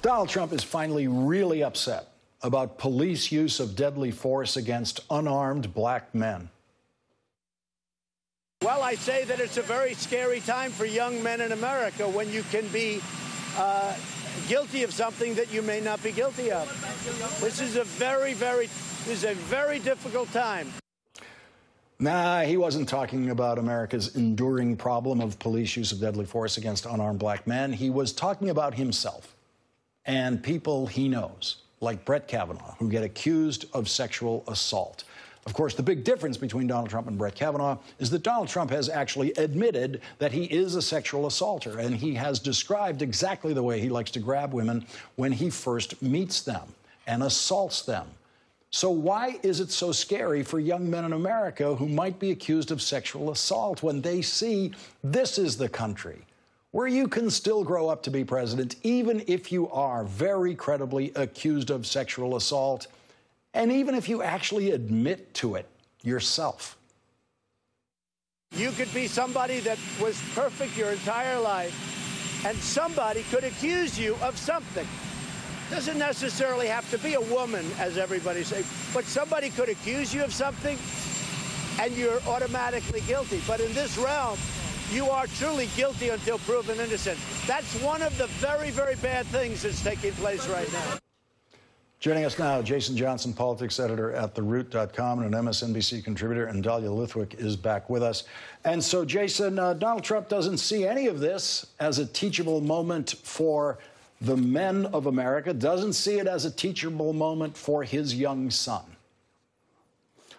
Donald Trump is finally really upset about police use of deadly force against unarmed black men. Well, I say that it's a very scary time for young men in America when you can be guilty of something that you may not be guilty of. This is a very difficult time. Nah, he wasn't talking about America's enduring problem of police use of deadly force against unarmed black men. He was talking about himself and people he knows, like Brett Kavanaugh, who get accused of sexual assault. Of course, the big difference between Donald Trump and Brett Kavanaugh is that Donald Trump has actually admitted that he is a sexual assaulter, and he has described exactly the way he likes to grab women when he first meets them and assaults them. So why is it so scary for young men in America who might be accused of sexual assault when they see this is the country where you can still grow up to be president, even if you are very credibly accused of sexual assault, and even if you actually admit to it yourself? You could be somebody that was perfect your entire life, and somebody could accuse you of something. Doesn't necessarily have to be a woman, as everybody says, but somebody could accuse you of something, and you're automatically guilty. But in this realm, you are truly guilty until proven innocent. That's one of the very bad things that's taking place right now. Joining us now, Jason Johnson, politics editor at TheRoot.com and an MSNBC contributor, and Dahlia Lithwick is back with us. And so, Jason, Donald Trump doesn't see any of this as a teachable moment for the men of America, doesn't see it as a teachable moment for his young son.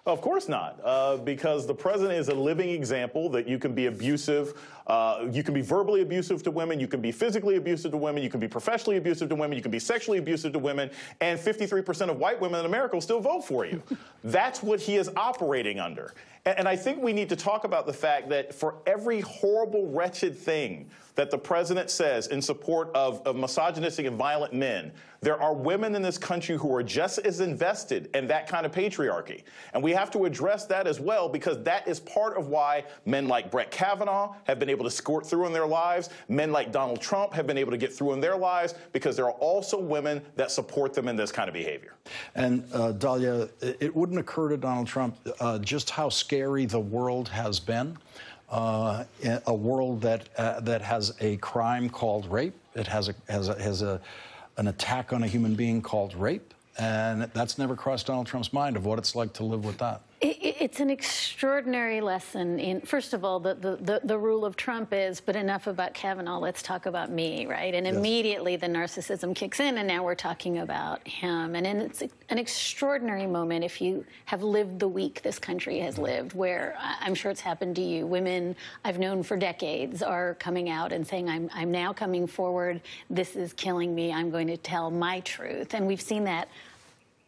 Of course not, because the president is a living example that you can be abusive. You can be verbally abusive to women. You can be physically abusive to women. You can be professionally abusive to women. You can be sexually abusive to women. And 53% of white women in America will still vote for you. That's what he is operating under. And I think we need to talk about the fact that for every horrible, wretched thing that the president says in support of misogynistic and violent men, there are women in this country who are just as invested in that kind of patriarchy. And we have to address that as well, because that is part of why men like Brett Kavanaugh have been able to squirt through in their lives. Men like Donald Trump have been able to get through in their lives, because there are also women that support them in this kind of behavior. And Dahlia, it wouldn't occur to Donald Trump just how scary the world has been. A world that has a crime called rape. It has an attack on a human being called rape, and that's never crossed Donald Trump's mind of what it's like to live with that. It's an extraordinary lesson in, first of all, the rule of Trump is, but enough about Kavanaugh, let's talk about me, right? And yes, immediately the narcissism kicks in, and now we're talking about him. And it's an extraordinary moment if you have lived the week this country has lived, where I'm sure it's happened to you. Women I've known for decades are coming out and saying, I'm now coming forward, this is killing me, I'm going to tell my truth. And we've seen that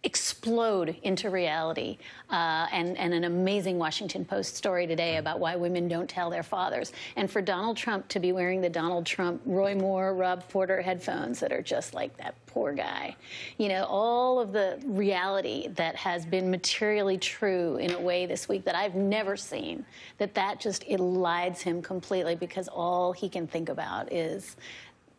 explode into reality, and an amazing Washington Post story today about why women don't tell their fathers. And for Donald Trump to be wearing the Donald Trump, Roy Moore, Rob Porter headphones that are just like that poor guy. You know, all of the reality that has been materially true in a way this week that I've never seen, that just elides him completely, because all he can think about is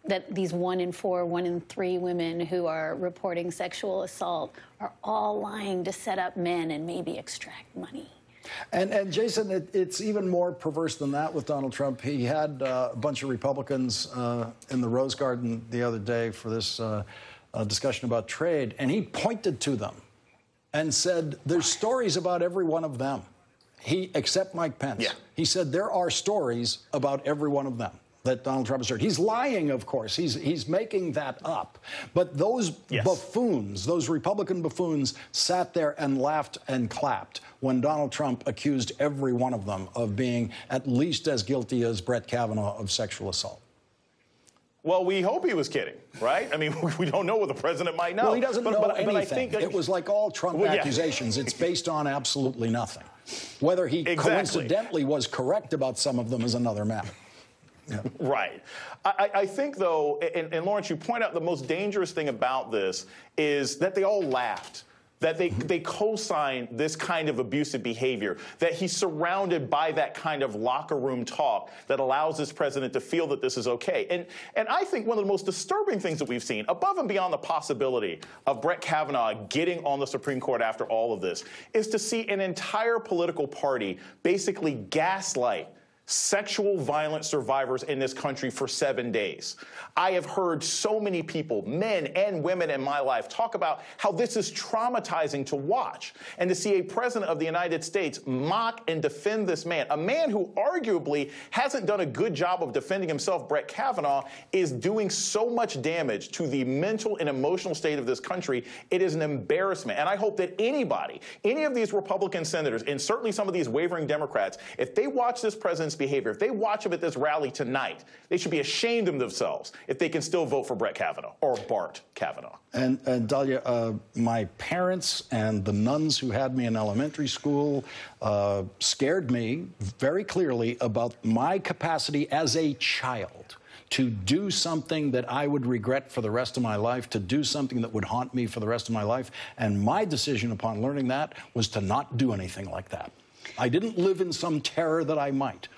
that these 1 in 4, 1 in 3 women who are reporting sexual assault are all lying to set up men and maybe extract money. And Jason, it's even more perverse than that with Donald Trump. He had a bunch of Republicans in the Rose Garden the other day for this discussion about trade, and he pointed to them and said, there's stories about every one of them. Except Mike Pence. Yeah. He said there are stories about every one of them that Donald Trump has heard. He's lying, of course. He's making that up. But those buffoons, those Republican buffoons, sat there and laughed and clapped when Donald Trump accused every one of them of being at least as guilty as Brett Kavanaugh of sexual assault. Well, we hope he was kidding, right? I mean, we don't know what the president might know. Well, he doesn't know anything. But I think it was like all Trump accusations. It's based on absolutely nothing. Whether he coincidentally was correct about some of them is another matter. Yeah. Right. I think, though, and Lawrence, you point out the most dangerous thing about this is that they all laughed. that they co-sign this kind of abusive behavior, that he's surrounded by that kind of locker room talk that allows this president to feel that this is okay. And I think one of the most disturbing things that we've seen, above and beyond the possibility of Brett Kavanaugh getting on the Supreme Court after all of this, is to see an entire political party basically gaslight sexual violence survivors in this country for 7 days. I have heard so many people, men and women in my life, talk about how this is traumatizing to watch, and to see a president of the United States mock and defend this man, a man who arguably hasn't done a good job of defending himself. Brett Kavanaugh is doing so much damage to the mental and emotional state of this country. It is an embarrassment. And I hope that anybody, any of these Republican senators, and certainly some of these wavering Democrats, if they watch this president's behavior, if they watch him at this rally tonight, they should be ashamed of themselves if they can still vote for Brett Kavanaugh or Bart Kavanaugh. And Dahlia, my parents and the nuns who had me in elementary school scared me very clearly about my capacity as a child to do something that I would regret for the rest of my life, to do something that would haunt me for the rest of my life. And my decision upon learning that was to not do anything like that. I didn't live in some terror that I might.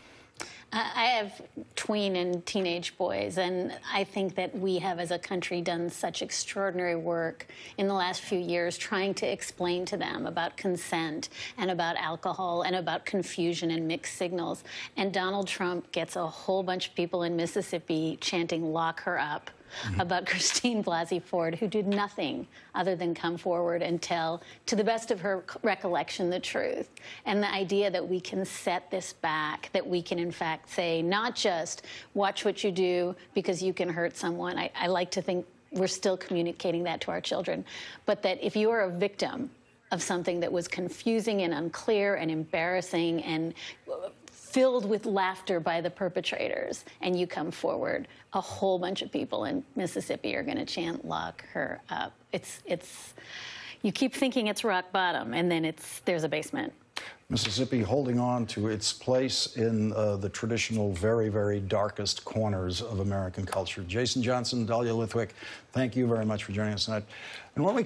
I have tween and teenage boys, and I think that we have, as a country, done such extraordinary work in the last few years trying to explain to them about consent and about alcohol and about confusion and mixed signals. And Donald Trump gets a whole bunch of people in Mississippi chanting, "Lock her up," about Christine Blasey Ford, who did nothing other than come forward and tell, to the best of her recollection, the truth. And the idea that we can set this back, that we can, in fact, say, not just watch what you do because you can hurt someone. I like to think we're still communicating that to our children. But that if you are a victim of something that was confusing and unclear and embarrassing and filled with laughter by the perpetrators, and you come forward, a whole bunch of people in Mississippi are going to chant, "Lock her up." You keep thinking it's rock bottom, and then there's a basement. Mississippi holding on to its place in the traditional, very, very darkest corners of American culture. Jason Johnson, Dahlia Lithwick, thank you very much for joining us tonight. And when we